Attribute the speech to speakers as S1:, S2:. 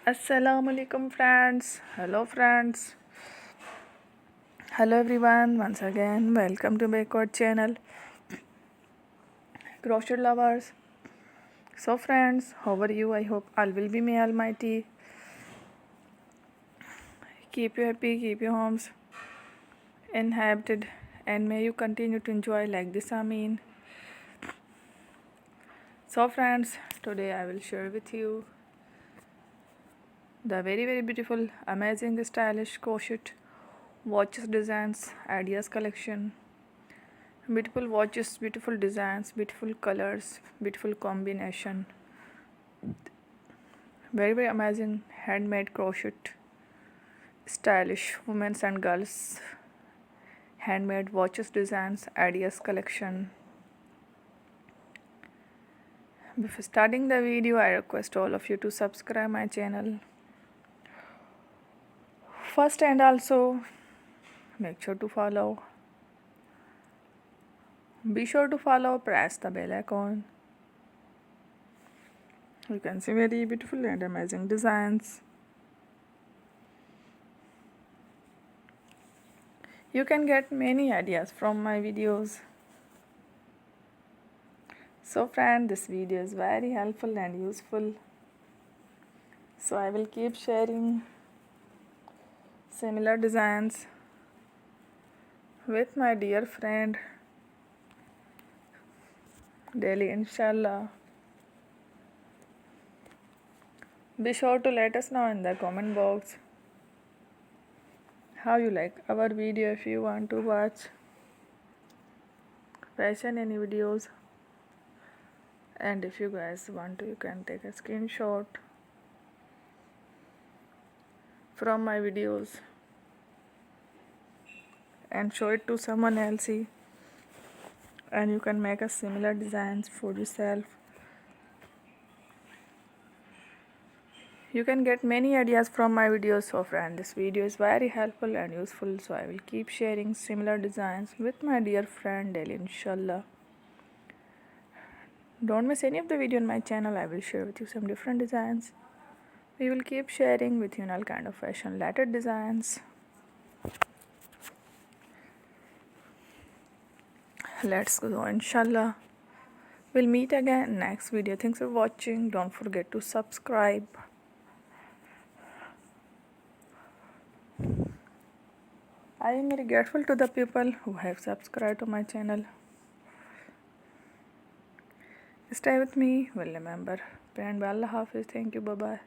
S1: Assalamu alaikum friends. Hello everyone. Once again, welcome to my channel, crochet lovers. So friends, how are you? I hope all will be may almighty. Keep you happy, keep your homes inhabited, and may you continue to enjoy like this. Amin. So friends, today I will share with you the very beautiful, amazing, stylish crochet watches designs ideas collection. Beautiful watches, beautiful designs, beautiful colors, beautiful combination. Very amazing handmade crochet, stylish women's and girls handmade watches designs ideas collection. Before starting the video, I request all of you to subscribe my channel first, and also make sure to follow. Be sure to follow, press the bell icon. You can see very beautiful and amazing designs. You can get many ideas from my videos. So friend, this video is very helpful and useful. So I will keep sharing similar designs with my dear friend daily, inshallah. Be sure to let us know in the comment box how you like our video. If you want to watch fashion any videos, and if you guys want to, you can take a screenshot from my videos and show it to someone else, and you can make a similar designs for yourself. You can get many ideas from my videos. So friend, this video is very helpful and useful, so I will keep sharing similar designs with my dear friend daily, inshallah. Don't miss any of the video on my channel. I will share with you some different designs. We will keep sharing with you all kind of fashion related designs. Let's go, inshallah. We'll meet again next video. Thanks for watching. Don't forget to subscribe. I am very grateful to the people who have subscribed to my channel. Stay with me. Well, remember, and Allah Hafiz. Thank you. Bye bye.